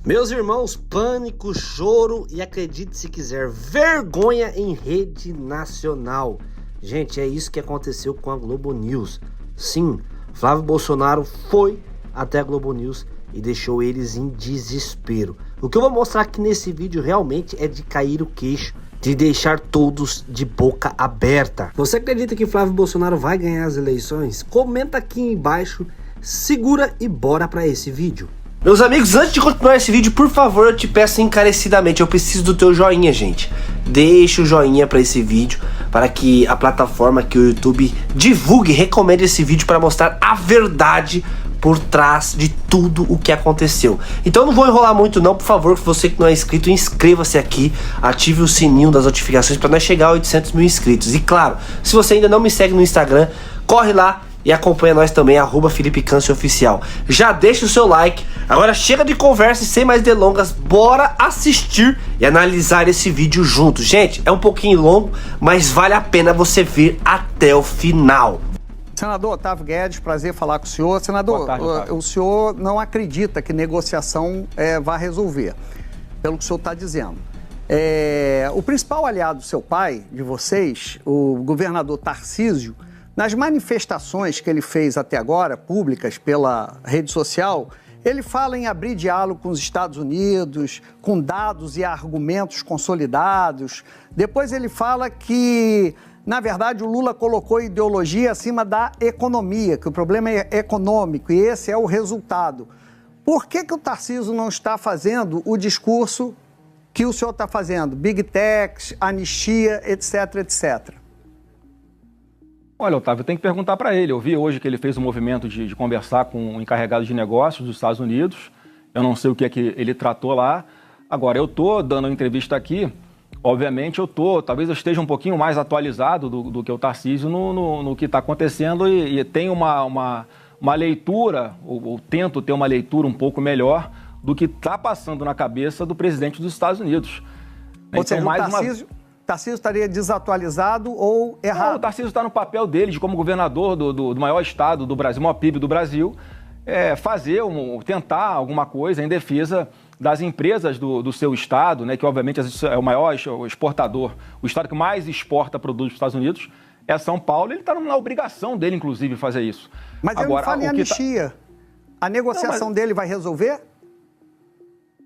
Meus irmãos, pânico, choro e, acredite se quiser, vergonha em rede nacional. Gente, é isso que aconteceu com a Globo News. Sim, Flávio Bolsonaro foi até a Globo News e deixou eles em desespero. O que eu vou mostrar aqui nesse vídeo realmente é de cair o queixo, de deixar todos de boca aberta. Você acredita que Flávio Bolsonaro vai ganhar as eleições? Comenta aqui embaixo, segura e bora para esse vídeo. Meus amigos, antes de continuar esse vídeo, por favor, eu te peço encarecidamente, eu preciso do teu joinha, gente. Deixa o joinha para esse vídeo, para que a plataforma, que o YouTube divulgue, recomende esse vídeo para mostrar a verdade por trás de tudo o que aconteceu. Então não vou enrolar muito não, por favor, você que não é inscrito, inscreva-se aqui, ative o sininho das notificações para nós chegar a 800 mil inscritos. E claro, se você ainda não me segue no Instagram, corre lá e acompanha nós também, @FelipeCâncio_oficial. Já deixa o seu like. Agora chega de conversa e sem mais delongas, bora assistir e analisar esse vídeo juntos. Gente, é um pouquinho longo, mas vale a pena você ver até o final. Senador Otávio Guedes, prazer falar com o senhor. Senador, o senhor não acredita que negociação vai resolver, pelo que o senhor está dizendo. O principal aliado do seu pai, de vocês, o governador Tarcísio, nas manifestações que ele fez até agora, públicas pela rede social, ele fala em abrir diálogo com os Estados Unidos, com dados e argumentos consolidados. Depois ele fala que, na verdade, o Lula colocou ideologia acima da economia, que o problema é econômico e esse é o resultado. Por que o Tarcísio não está fazendo o discurso que o senhor está fazendo? Big Techs, anistia, etc, etc. Olha, Otávio, tem que perguntar para ele. Eu vi hoje que ele fez um movimento de conversar com o encarregado de negócios dos Estados Unidos. Eu não sei o que é que ele tratou lá. Agora, eu estou dando uma entrevista aqui. Obviamente, talvez eu esteja um pouquinho mais atualizado do que o Tarcísio no que está acontecendo e tenho uma leitura, ou tento ter uma leitura um pouco melhor do que está passando na cabeça do presidente dos Estados Unidos. Ou seja, Tarcísio estaria desatualizado ou errado? Não, o Tarcísio está no papel dele de como governador do maior estado do Brasil, maior PIB do Brasil, tentar alguma coisa em defesa das empresas do seu estado, né, que obviamente é o maior exportador, o estado que mais exporta produtos dos Estados Unidos é São Paulo. Ele está na obrigação dele, inclusive, fazer isso. Mas ele não fala em anistia. A negociação dele vai resolver?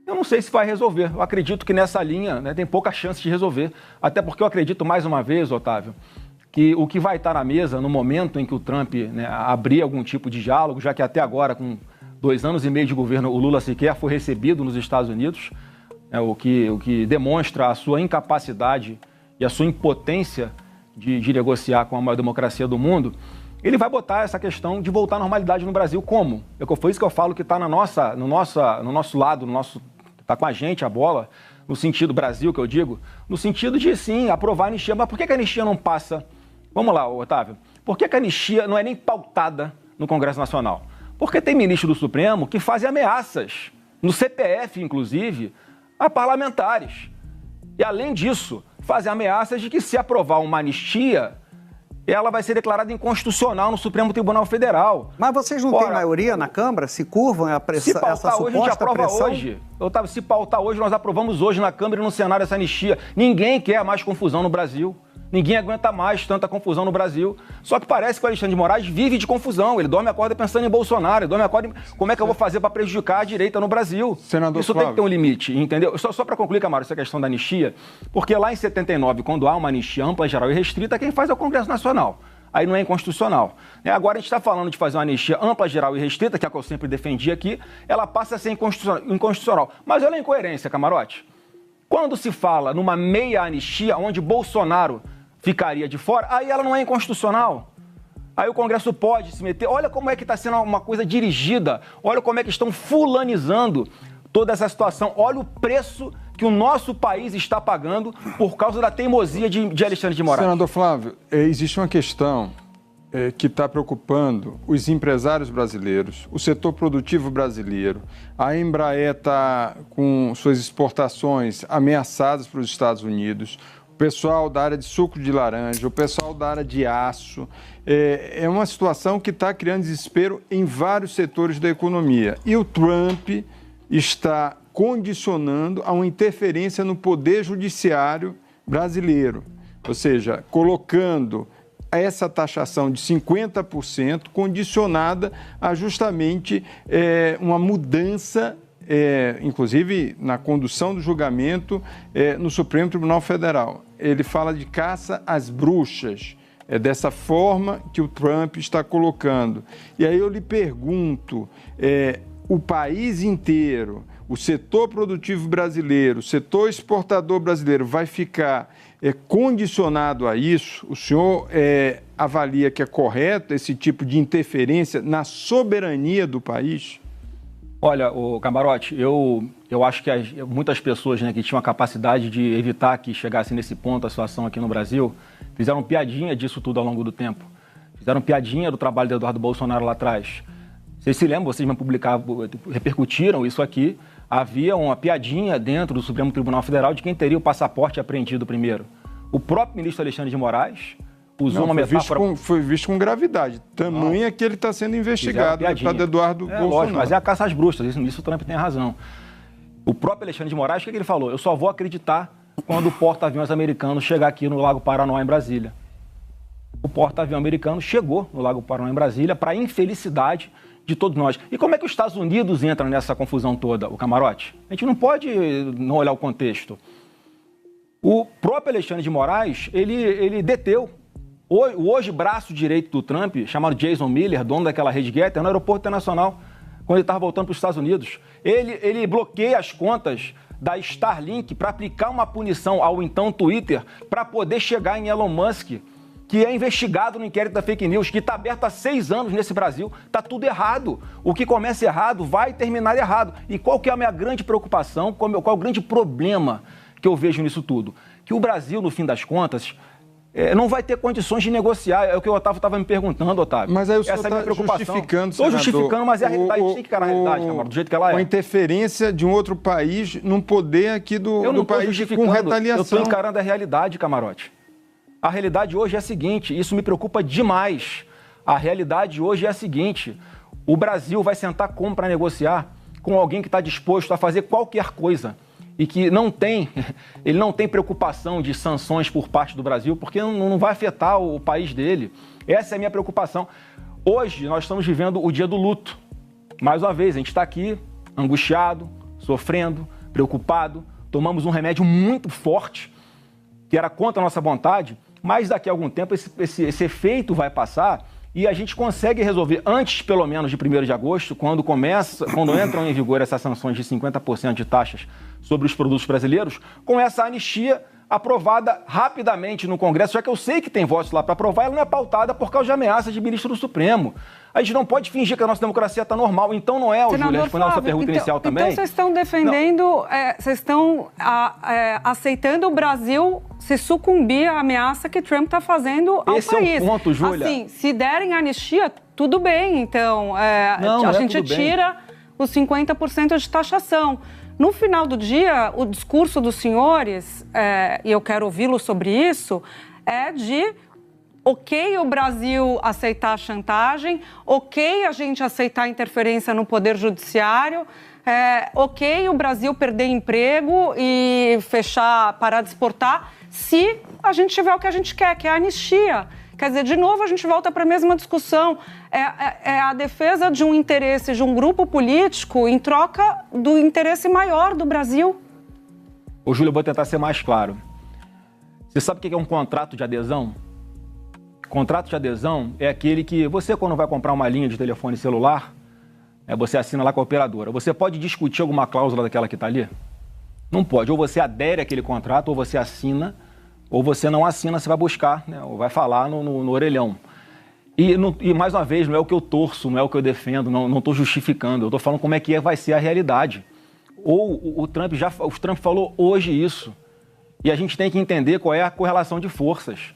Eu não sei se vai resolver. Eu acredito que nessa linha, né, tem pouca chance de resolver. Até porque eu acredito, mais uma vez, Otávio, que o que vai estar na mesa no momento em que o Trump, né, abrir algum tipo de diálogo, já que até agora, com 2 anos e meio de governo, o Lula sequer foi recebido nos Estados Unidos, o que demonstra a sua incapacidade e a sua impotência de negociar com a maior democracia do mundo. Ele vai botar essa questão de voltar à normalidade no Brasil. Como? Foi isso que eu falo que está no nosso lado, está com a gente a bola, no sentido Brasil, que eu digo, no sentido de, sim, aprovar a anistia. Mas por que a anistia não passa? Vamos lá, Otávio. Por que a anistia não é nem pautada no Congresso Nacional? Porque tem ministro do Supremo que fazem ameaças, no CPF, inclusive, a parlamentares. E, além disso, fazem ameaças de que, se aprovar uma anistia, ela vai ser declarada inconstitucional no Supremo Tribunal Federal. Mas vocês não têm maioria na Câmara? Se curvam essa suposta pressão? Se pautar hoje, a gente aprova hoje. Otávio, se pautar hoje, nós aprovamos hoje na Câmara e no Senado essa anistia. Ninguém quer mais confusão no Brasil. Ninguém aguenta mais tanta confusão no Brasil. Só que parece que o Alexandre de Moraes vive de confusão. Ele dorme e acorda pensando em Bolsonaro. Ele dorme e acorda como é que eu vou fazer para prejudicar a direita no Brasil. Senador Isso Flávio. tem que ter um limite, entendeu? Só para concluir, Camaro, essa questão da anistia, porque lá em 79, quando há uma anistia ampla, geral e restrita, quem faz é o Congresso Nacional. Aí não é inconstitucional. Agora a gente está falando de fazer uma anistia ampla, geral e restrita, que é a que eu sempre defendi aqui, ela passa a ser inconstitucional. Mas olha a incoerência, Camarote. Quando se fala numa meia anistia, onde Bolsonaro ficaria de fora, aí ela não é inconstitucional. Aí o Congresso pode se meter. Olha como é que está sendo uma coisa dirigida. Olha como é que estão fulanizando toda essa situação. Olha o preço que o nosso país está pagando por causa da teimosia de Alexandre de Moraes. Senador Flávio, existe uma questão que está preocupando os empresários brasileiros, o setor produtivo brasileiro. A Embraer está com suas exportações ameaçadas para os Estados Unidos. O pessoal da área de suco de laranja, o pessoal da área de aço. É uma situação que está criando desespero em vários setores da economia. E o Trump está condicionando a uma interferência no poder judiciário brasileiro, ou seja, colocando essa taxação de 50% condicionada a justamente uma mudança, inclusive na condução do julgamento no Supremo Tribunal Federal. Ele fala de caça às bruxas. É dessa forma que o Trump está colocando. E aí eu lhe pergunto, o país inteiro, o setor produtivo brasileiro, o setor exportador brasileiro vai ficar condicionado a isso? O senhor avalia que é correto esse tipo de interferência na soberania do país? Olha, Camarote, eu acho que muitas pessoas, né, que tinham a capacidade de evitar que chegasse nesse ponto a situação aqui no Brasil, fizeram piadinha disso tudo ao longo do tempo. Fizeram piadinha do trabalho de Eduardo Bolsonaro lá atrás. Vocês se lembram, vocês me repercutiram isso aqui. Havia uma piadinha dentro do Supremo Tribunal Federal de quem teria o passaporte apreendido primeiro. O próprio ministro Alexandre de Moraes usou uma metáfora... Foi visto com gravidade. Tamanha que ele está sendo investigado pelo Eduardo Bolsonaro. Lógico, mas é a caça às bruxas, nisso o Trump tem razão. O próprio Alexandre de Moraes, o que ele falou? Eu só vou acreditar quando o porta-aviões americano chegar aqui no Lago Paranoá, em Brasília. O porta-aviões americano chegou no Lago Paranoá, em Brasília, para a infelicidade de todos nós. E como é que os Estados Unidos entram nessa confusão toda, o Camarote? A gente não pode não olhar o contexto. O próprio Alexandre de Moraes, ele deteu o hoje braço direito do Trump, chamado Jason Miller, dono daquela rede Getter, no aeroporto internacional, quando ele estava voltando para os Estados Unidos. Ele bloqueia as contas da Starlink para aplicar uma punição ao então Twitter para poder chegar em Elon Musk, que é investigado no inquérito da fake news, que está aberto há 6 anos nesse Brasil. Está tudo errado. O que começa errado vai terminar errado. E qual que é a minha grande preocupação, qual é o grande problema que eu vejo nisso tudo? Que o Brasil, no fim das contas, não vai ter condições de negociar. É o que o Otávio estava me perguntando, Otávio. Mas aí o senhor está justificando, Estou justificando, mas é a realidade. Tem que ficar na realidade, Camargo, do jeito que ela é. A interferência de um outro país num poder aqui do país com retaliação. Eu estou encarando a realidade, Camarote. A realidade hoje é a seguinte, isso me preocupa demais. A realidade hoje é a seguinte, o Brasil vai sentar como para negociar com alguém que está disposto a fazer qualquer coisa e que ele não tem preocupação de sanções por parte do Brasil, porque não vai afetar o país dele. Essa é a minha preocupação. Hoje nós estamos vivendo o dia do luto. Mais uma vez, a gente está aqui angustiado, sofrendo, preocupado, tomamos um remédio muito forte, que era contra a nossa vontade, mas daqui a algum tempo esse efeito vai passar e a gente consegue resolver antes, pelo menos, de 1º de agosto, quando entram em vigor essas sanções de 50% de taxas sobre os produtos brasileiros, com essa anistia aprovada rapidamente no Congresso, já que eu sei que tem votos lá para aprovar, ela não é pautada por causa de ameaças de ministro do Supremo. A gente não pode fingir que a nossa democracia está normal. Então não é, Júlia, respondendo a sua pergunta inicial também. Então vocês estão defendendo, vocês estão aceitando o Brasil se sucumbir à ameaça que Trump está fazendo ao país. Esse é o ponto, Júlia. Assim, se derem anistia, tudo bem. Então, a gente tira os 50% de taxação. No final do dia, o discurso dos senhores, e eu quero ouvi-lo sobre isso, é de ok o Brasil aceitar a chantagem, ok a gente aceitar a interferência no Poder Judiciário, ok o Brasil perder emprego e parar de exportar, se a gente tiver o que a gente quer, que é a anistia. Quer dizer, de novo, a gente volta para a mesma discussão. É a defesa de um interesse de um grupo político em troca do interesse maior do Brasil. Ô, Júlio, eu vou tentar ser mais claro. Você sabe o que é um contrato de adesão? Contrato de adesão é aquele que você, quando vai comprar uma linha de telefone celular, você assina lá com a operadora. Você pode discutir alguma cláusula daquela que está ali? Não pode. Ou você adere àquele contrato, ou você assina, ou você não assina, você vai buscar, né? Ou vai falar no orelhão. E mais uma vez, não é o que eu torço, não é o que eu defendo, não estou justificando. Eu estou falando como é que vai ser a realidade. Ou o Trump falou hoje isso. E a gente tem que entender qual é a correlação de forças.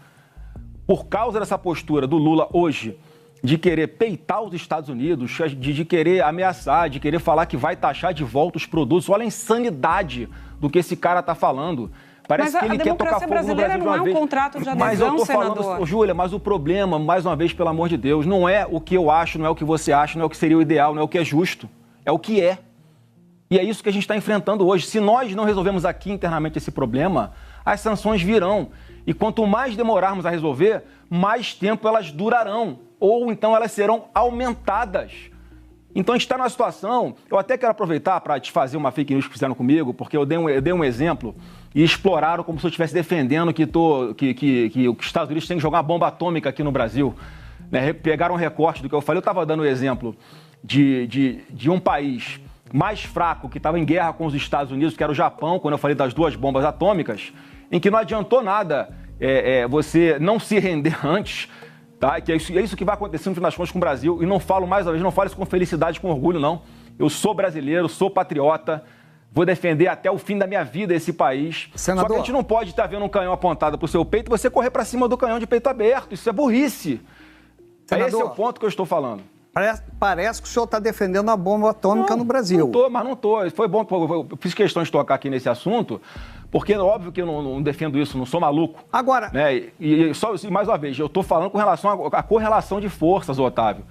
Por causa dessa postura do Lula hoje, de querer peitar os Estados Unidos, de querer ameaçar, de querer falar que vai taxar de volta os produtos, olha a insanidade do que esse cara está falando. Parece que ele quer tocar fogo no Brasil de uma vez. Não é um contrato de adesão, mas eu tô senador. falando, Júlia, mas o problema, mais uma vez, pelo amor de Deus, não é o que eu acho, não é o que você acha, não é o que seria o ideal, não é o que é justo. É o que é. E é isso que a gente está enfrentando hoje. Se nós não resolvermos aqui internamente esse problema, as sanções virão. E quanto mais demorarmos a resolver, mais tempo elas durarão. Ou então elas serão aumentadas. Então a gente está numa situação... Eu até quero aproveitar para te fazer uma fake news que fizeram comigo, porque eu dei um exemplo e exploraram como se eu estivesse defendendo que os Estados Unidos têm que jogar uma bomba atômica aqui no Brasil. Né? Pegaram um recorte do que eu falei. Eu estava dando o exemplo de um país mais fraco, que estava em guerra com os Estados Unidos, que era o Japão, quando eu falei das 2 bombas atômicas, em que não adiantou nada você não se render antes, tá? Que é isso que vai acontecer no final das contas com o Brasil. E não falo mais uma vez, não falo isso com felicidade, com orgulho, não. Eu sou brasileiro, sou patriota, vou defender até o fim da minha vida esse país. Senador, só que a gente não pode estar vendo um canhão apontado para o seu peito e você correr para cima do canhão de peito aberto. Isso é burrice. Senador, esse é o ponto que eu estou falando. Parece que o senhor está defendendo a bomba atômica no Brasil. Não estou. Foi bom, eu fiz questão de tocar aqui nesse assunto, porque é óbvio que eu não defendo isso, não sou maluco. Agora... Né? E mais uma vez, eu estou falando com relação à correlação de forças, Otávio.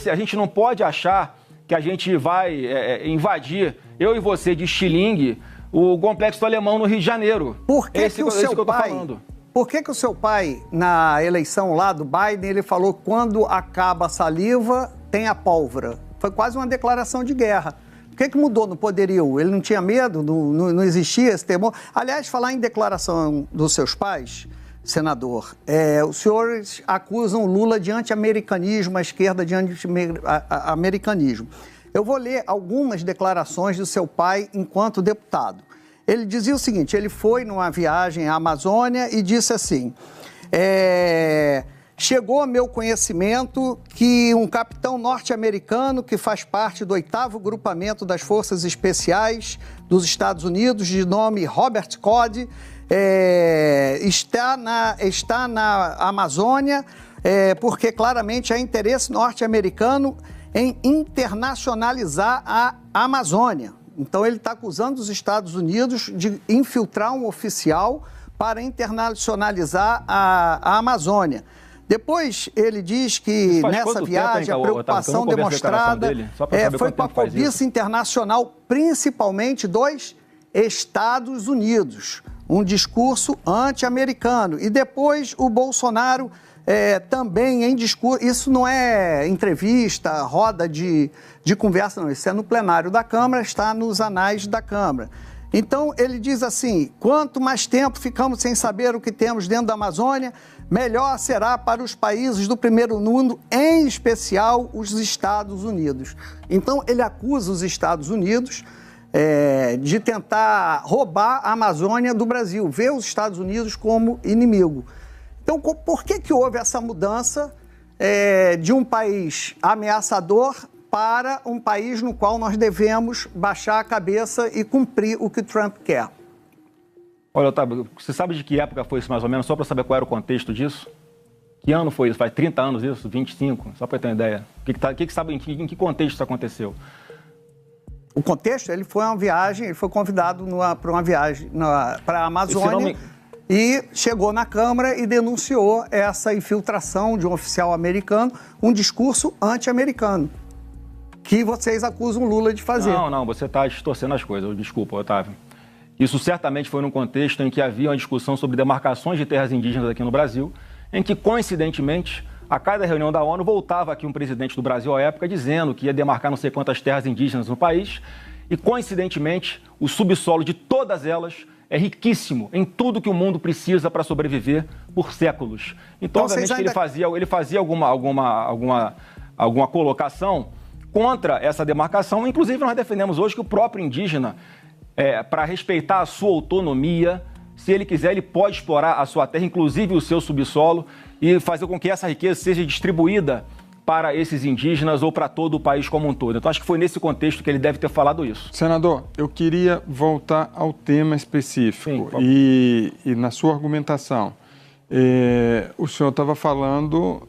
A gente não pode achar que a gente vai invadir, eu e você, de estilingue, o Complexo Alemão no Rio de Janeiro. Por que que o seu pai... falando. Por que o seu pai, na eleição lá do Biden, ele falou que quando acaba a saliva, tem a pólvora? Foi quase uma declaração de guerra. O que mudou no poderio? Ele não tinha medo? Não existia esse temor? Aliás, falar em declaração dos seus pais, senador, os senhores acusam Lula de anti-americanismo, a esquerda de anti-americanismo. Eu vou ler algumas declarações do seu pai enquanto deputado. Ele dizia o seguinte, ele foi numa viagem à Amazônia e disse assim, chegou ao meu conhecimento que um capitão norte-americano que faz parte do 8º Grupamento das Forças Especiais dos Estados Unidos, de nome Robert Cody, está na Amazônia porque claramente há interesse norte-americano em internacionalizar a Amazônia. Então, ele está acusando os Estados Unidos de infiltrar um oficial para internacionalizar a Amazônia. Depois, ele diz que nessa viagem a preocupação demonstrada foi com a cobiça internacional, principalmente dos Estados Unidos. Um discurso anti-americano. E depois, o Bolsonaro também em discurso... Isso não é entrevista, roda de conversa, não. Isso é no plenário da Câmara, está nos anais da Câmara. Então, ele diz assim, quanto mais tempo ficamos sem saber o que temos dentro da Amazônia, melhor será para os países do primeiro mundo, em especial os Estados Unidos. Então, ele acusa os Estados Unidos de tentar roubar a Amazônia do Brasil, vê os Estados Unidos como inimigo. Então, por que houve essa mudança de um país ameaçador para um país no qual nós devemos baixar a cabeça e cumprir o que Trump quer? Olha, Otávio, você sabe de que época foi isso mais ou menos, só para saber qual era o contexto disso? Que ano foi isso? Faz 30 anos isso? 25? Só para ter uma ideia. Em que contexto isso aconteceu? O contexto, ele foi uma viagem, ele foi convidado para uma viagem para a Amazônia e chegou na Câmara e denunciou essa infiltração de um oficial americano, um discurso anti-americano, que vocês acusam Lula de fazer. Não, você está distorcendo as coisas, desculpa, Otávio. Isso certamente foi num contexto em que havia uma discussão sobre demarcações de terras indígenas aqui no Brasil, em que, coincidentemente, a cada reunião da ONU voltava aqui um presidente do Brasil à época dizendo que ia demarcar não sei quantas terras indígenas no país e, coincidentemente, o subsolo de todas elas é riquíssimo em tudo que o mundo precisa para sobreviver por séculos. Então, obviamente, que ele fazia alguma colocação contra essa demarcação. Inclusive, nós defendemos hoje que o próprio indígena, para respeitar a sua autonomia, se ele quiser, ele pode explorar a sua terra, inclusive o seu subsolo, e fazer com que essa riqueza seja distribuída para esses indígenas ou para todo o país como um todo. Então, acho que foi nesse contexto que ele deve ter falado isso. Senador, eu queria voltar ao tema específico. Sim, e na sua argumentação, o senhor estava falando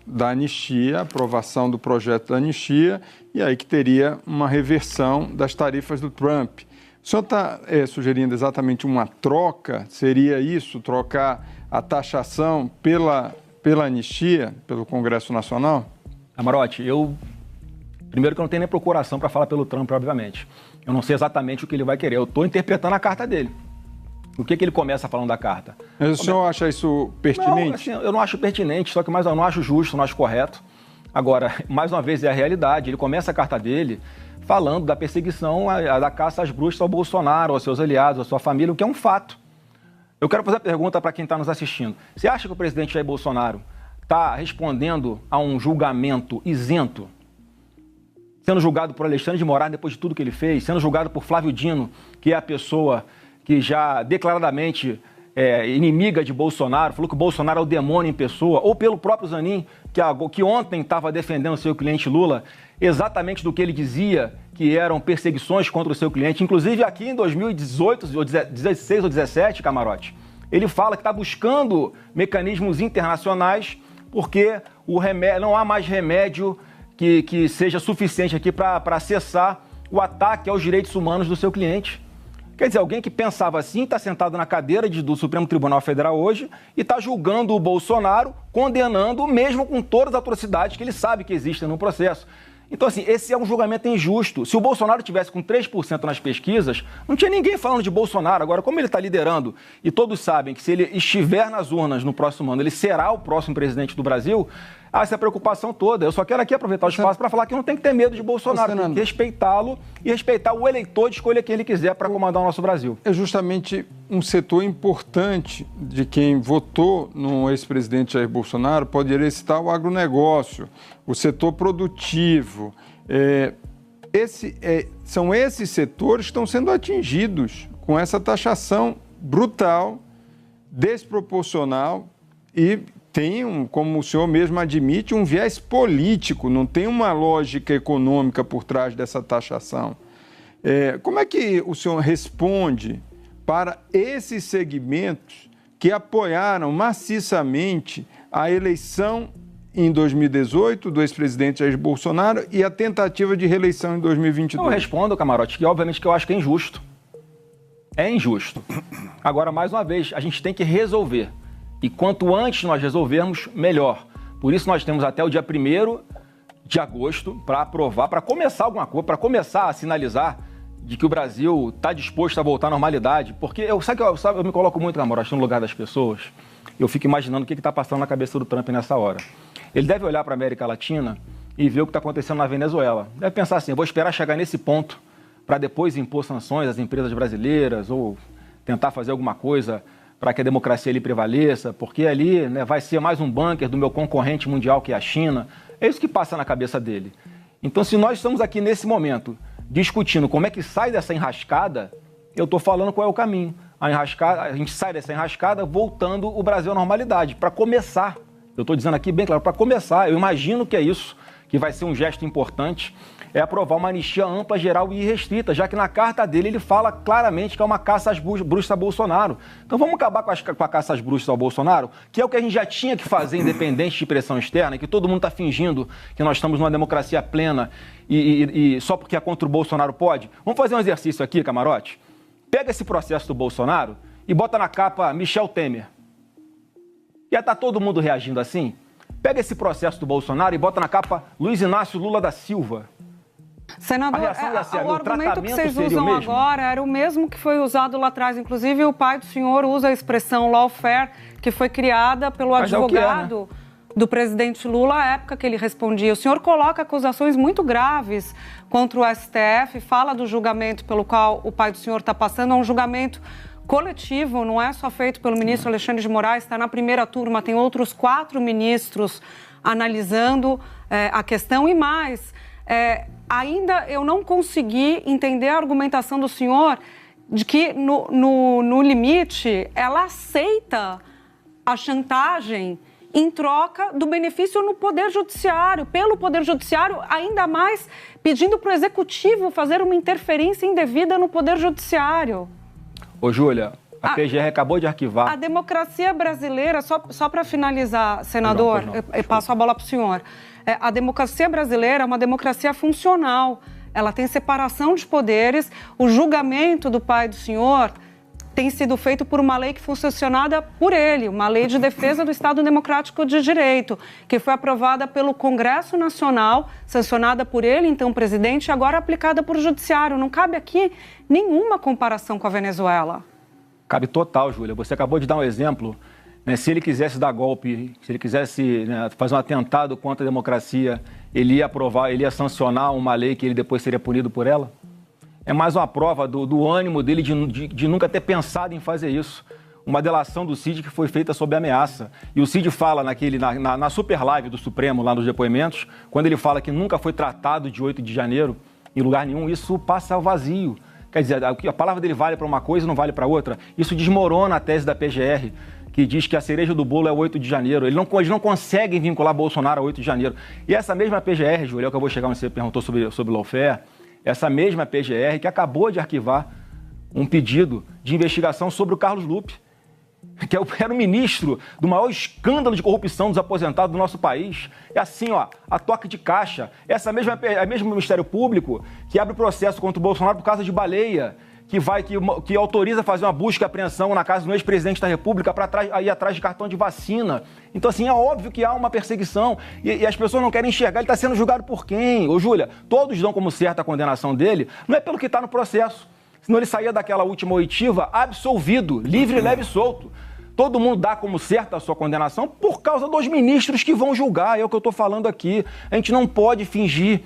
da anistia, aprovação do projeto da anistia, e aí que teria uma reversão das tarifas do Trump. O senhor está sugerindo exatamente uma troca? Seria isso, trocar a taxação pela anistia, pelo Congresso Nacional? Amarote, primeiro que eu não tenho nem procuração para falar pelo Trump, obviamente. Eu não sei exatamente o que ele vai querer. Eu estou interpretando a carta dele. O que ele começa falando da carta? Mas o senhor acha isso pertinente? Não, assim, eu não acho pertinente, só que mais eu não acho justo, não acho correto. Agora, mais uma vez, é a realidade. Ele começa a carta dele falando da perseguição, da caça às bruxas ao Bolsonaro, aos seus aliados, à sua família, o que é um fato. Eu quero fazer a pergunta para quem está nos assistindo. Você acha que o presidente Jair Bolsonaro está respondendo a um julgamento isento? Sendo julgado por Alexandre de Moraes depois de tudo que ele fez, sendo julgado por Flávio Dino, que é a pessoa que já declaradamente é inimiga de Bolsonaro, falou que o Bolsonaro é o demônio em pessoa, ou pelo próprio Zanin, que ontem estava defendendo o seu cliente Lula, exatamente do que ele dizia que eram perseguições contra o seu cliente. Inclusive aqui em 2018, ou 16 ou 17, Camarote, ele fala que está buscando mecanismos internacionais porque não há mais remédio que seja suficiente aqui para cessar o ataque aos direitos humanos do seu cliente. Quer dizer, alguém que pensava assim está sentado na cadeira do Supremo Tribunal Federal hoje e está julgando o Bolsonaro, condenando, mesmo com todas as atrocidades que ele sabe que existem no processo. Então, assim, esse é um julgamento injusto. Se o Bolsonaro tivesse com 3% nas pesquisas, não tinha ninguém falando de Bolsonaro. Agora, como ele está liderando e todos sabem que se ele estiver nas urnas no próximo ano, ele será o próximo presidente do Brasil, há essa preocupação toda. Eu só quero aqui aproveitar o espaço para falar que não tem que ter medo de Bolsonaro, tem que respeitá-lo e respeitar o eleitor de escolha quem ele quiser para comandar o nosso Brasil. É justamente um setor importante de quem votou no ex-presidente Jair Bolsonaro, poderia citar o agronegócio, o setor produtivo. São esses setores que estão sendo atingidos com essa taxação brutal, desproporcional e tem, como o senhor mesmo admite, um viés político, não tem uma lógica econômica por trás dessa taxação. Como é que o senhor responde para esses segmentos que apoiaram maciçamente a eleição em 2018 do ex-presidente Jair Bolsonaro e a tentativa de reeleição em 2022? Eu respondo, Camarote, que obviamente que eu acho que é injusto. É injusto. Agora, mais uma vez, a gente tem que resolver. E quanto antes nós resolvermos, melhor. Por isso nós temos até o dia 1º de agosto para aprovar, para começar alguma coisa, para começar a sinalizar de que o Brasil está disposto a voltar à normalidade. Porque eu me coloco muito, Camarote, no lugar das pessoas. Eu fico imaginando o que está passando na cabeça do Trump nessa hora. Ele deve olhar para a América Latina e ver o que está acontecendo na Venezuela. Deve pensar assim, eu vou esperar chegar nesse ponto para depois impor sanções às empresas brasileiras ou tentar fazer alguma coisa para que a democracia ali prevaleça, porque ali vai ser mais um bunker do meu concorrente mundial, que é a China. É isso que passa na cabeça dele. Então, se nós estamos aqui nesse momento discutindo como é que sai dessa enrascada, eu estou falando qual é o caminho. A gente sai dessa enrascada voltando o Brasil à normalidade. Para começar, eu estou dizendo aqui bem claro, para começar, eu imagino que é isso, que vai ser um gesto importante, é aprovar uma anistia ampla, geral e irrestrita, já que na carta dele ele fala claramente que é uma caça às bruxas a Bolsonaro. Então vamos acabar com a caça às bruxas ao Bolsonaro, que é o que a gente já tinha que fazer, independente de pressão externa, e que todo mundo está fingindo que nós estamos numa democracia plena e só porque é contra o Bolsonaro pode. Vamos fazer um exercício aqui, Camarote? Pega esse processo do Bolsonaro e bota na capa Michel Temer. Já está todo mundo reagindo assim? Pega esse processo do Bolsonaro e bota na capa Luiz Inácio Lula da Silva. Senador, o argumento que vocês usam agora era o mesmo que foi usado lá atrás. Inclusive, o pai do senhor usa a expressão lawfare, que foi criada pelo advogado do presidente Lula à época que ele respondia. O senhor coloca acusações muito graves contra o STF, fala do julgamento pelo qual o pai do senhor está passando, é um julgamento coletivo, não é só feito pelo ministro Alexandre de Moraes, está na primeira turma, tem outros 4 ministros analisando a questão e mais. Ainda eu não consegui entender a argumentação do senhor de que, no limite, ela aceita a chantagem em troca do benefício no Poder Judiciário, pelo Poder Judiciário, ainda mais pedindo para o Executivo fazer uma interferência indevida no Poder Judiciário. Ô, Júlia, a PGR acabou de arquivar. A democracia brasileira, só para finalizar, senador, eu passo a bola para o senhor. A democracia brasileira é uma democracia funcional. Ela tem separação de poderes. O julgamento do pai do senhor tem sido feito por uma lei que foi sancionada por ele, uma lei de defesa do Estado Democrático de Direito, que foi aprovada pelo Congresso Nacional, sancionada por ele, então presidente, e agora aplicada por judiciário. Não cabe aqui nenhuma comparação com a Venezuela. Cabe total, Júlia. Você acabou de dar um exemplo. Né? Se ele quisesse dar golpe, se ele quisesse, né, fazer um atentado contra a democracia, ele ia aprovar, ele ia sancionar uma lei que ele depois seria punido por ela? É mais uma prova do ânimo dele de nunca ter pensado em fazer isso. Uma delação do Cid que foi feita sob ameaça. E o Cid fala na super live do Supremo, lá nos depoimentos, quando ele fala que nunca foi tratado de 8 de janeiro, em lugar nenhum, isso passa ao vazio. Quer dizer, a palavra dele vale para uma coisa e não vale para outra. Isso desmorona a tese da PGR, que diz que a cereja do bolo é o 8 de janeiro. Eles não conseguem vincular Bolsonaro ao 8 de janeiro. E essa mesma PGR, Júlio, que eu vou chegar onde você perguntou sobre lawfare, essa mesma PGR que acabou de arquivar um pedido de investigação sobre o Carlos Lupe, que era o ministro do maior escândalo de corrupção dos aposentados do nosso país. É assim, ó, a toque de caixa. Essa mesmo Ministério Público que abre processo contra o Bolsonaro por causa de baleia, que autoriza fazer uma busca e apreensão na casa do ex-presidente da República para ir atrás de cartão de vacina. Então, assim, é óbvio que há uma perseguição e as pessoas não querem enxergar. Ele está sendo julgado por quem? Ô, Júlia, todos dão como certa a condenação dele, não é pelo que está no processo. Senão ele saía daquela última oitiva absolvido, livre, leve e solto. Todo mundo dá como certa a sua condenação por causa dos ministros que vão julgar. É o que eu estou falando aqui. A gente não pode fingir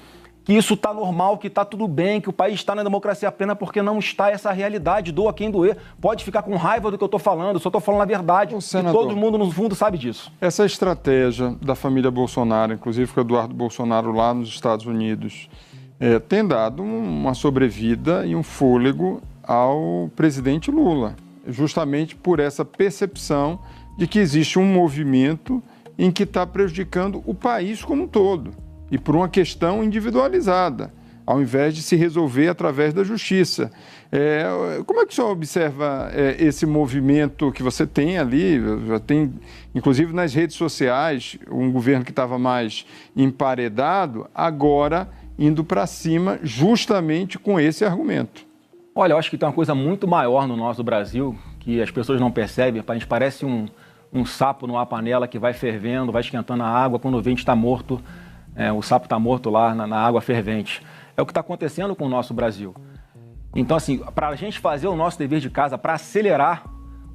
que isso está normal, que está tudo bem, que o país está na democracia plena, porque não está essa realidade. Doa quem doer. Pode ficar com raiva do que eu estou falando, eu só estou falando a verdade. Senador, e todo mundo, no fundo, sabe disso. Essa estratégia da família Bolsonaro, inclusive com o Eduardo Bolsonaro lá nos Estados Unidos, tem dado uma sobrevida e um fôlego ao presidente Lula, justamente por essa percepção de que existe um movimento em que está prejudicando o país como um todo. E por uma questão individualizada, ao invés de se resolver através da justiça. Como é que o senhor observa esse movimento que você tem ali, já tem, inclusive nas redes sociais, um governo que estava mais emparedado, agora indo para cima justamente com esse argumento? Olha, eu acho que tem uma coisa muito maior no nosso Brasil, que as pessoas não percebem. A gente parece um sapo numa panela que vai fervendo, vai esquentando a água, quando vê a gente está morto. O sapo está morto lá na água fervente. É o que está acontecendo com o nosso Brasil. Então, assim, para a gente fazer o nosso dever de casa, para acelerar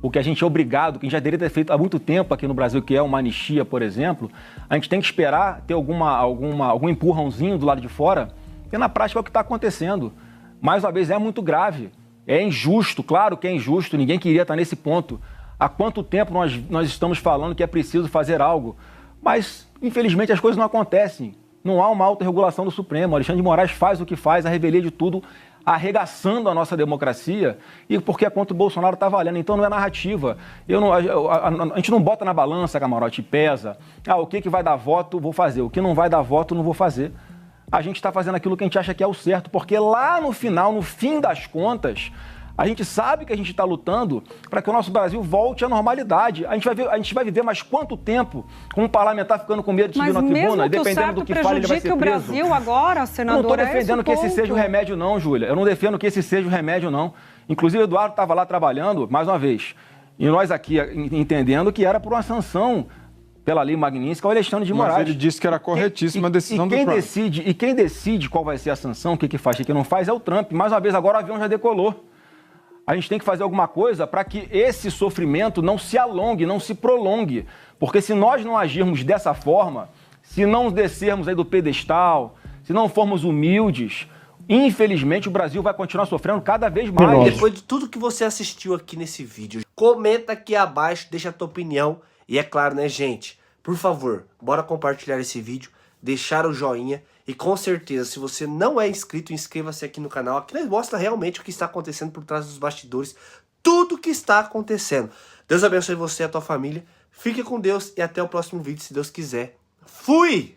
o que a gente é obrigado, que a gente já deveria ter feito há muito tempo aqui no Brasil, que é uma anistia, por exemplo, a gente tem que esperar ter algum empurrãozinho do lado de fora, e na prática é o que está acontecendo. Mais uma vez, é muito grave, é injusto, claro que é injusto, ninguém queria estar nesse ponto. Há quanto tempo nós estamos falando que é preciso fazer algo? Mas, infelizmente, as coisas não acontecem. Não há uma autorregulação do Supremo. Alexandre de Moraes faz o que faz, a revelia de tudo, arregaçando a nossa democracia, e porque é contra o Bolsonaro está valendo. Então não é narrativa. A gente não bota na balança, Camarote, e pesa. O que vai dar voto, vou fazer. O que não vai dar voto, não vou fazer. A gente está fazendo aquilo que a gente acha que é o certo, porque lá no final, no fim das contas, a gente sabe que a gente está lutando para que o nosso Brasil volte à normalidade. A gente vai viver mais quanto tempo com um parlamentar ficando com medo de subir na tribuna, e dependendo do que fale, ele vai ser preso. Mas mesmo que o Brasil agora, senador, eu não estou defendendo que esse seja o remédio, não, Júlia. Eu não defendo que esse seja o remédio, não. Inclusive, o Eduardo estava lá trabalhando, mais uma vez, e nós aqui entendendo que era por uma sanção pela lei Magnitsky ao Alexandre de Moraes. Mas ele disse que era corretíssima a decisão do Trump. E quem decide qual vai ser a sanção, o que faz, o que não faz, é o Trump. Mais uma vez, agora o avião já decolou. A gente tem que fazer alguma coisa para que esse sofrimento não se alongue, não se prolongue. Porque se nós não agirmos dessa forma, se não descermos aí do pedestal, se não formos humildes, infelizmente o Brasil vai continuar sofrendo cada vez mais. Depois de tudo que você assistiu aqui nesse vídeo, comenta aqui abaixo, deixa a tua opinião. E é claro, né, gente? Por favor, bora compartilhar esse vídeo, deixar o joinha. E com certeza, se você não é inscrito, inscreva-se aqui no canal. Aqui nós mostra realmente o que está acontecendo por trás dos bastidores. Tudo o que está acontecendo. Deus abençoe você e a tua família. Fique com Deus e até o próximo vídeo, se Deus quiser. Fui!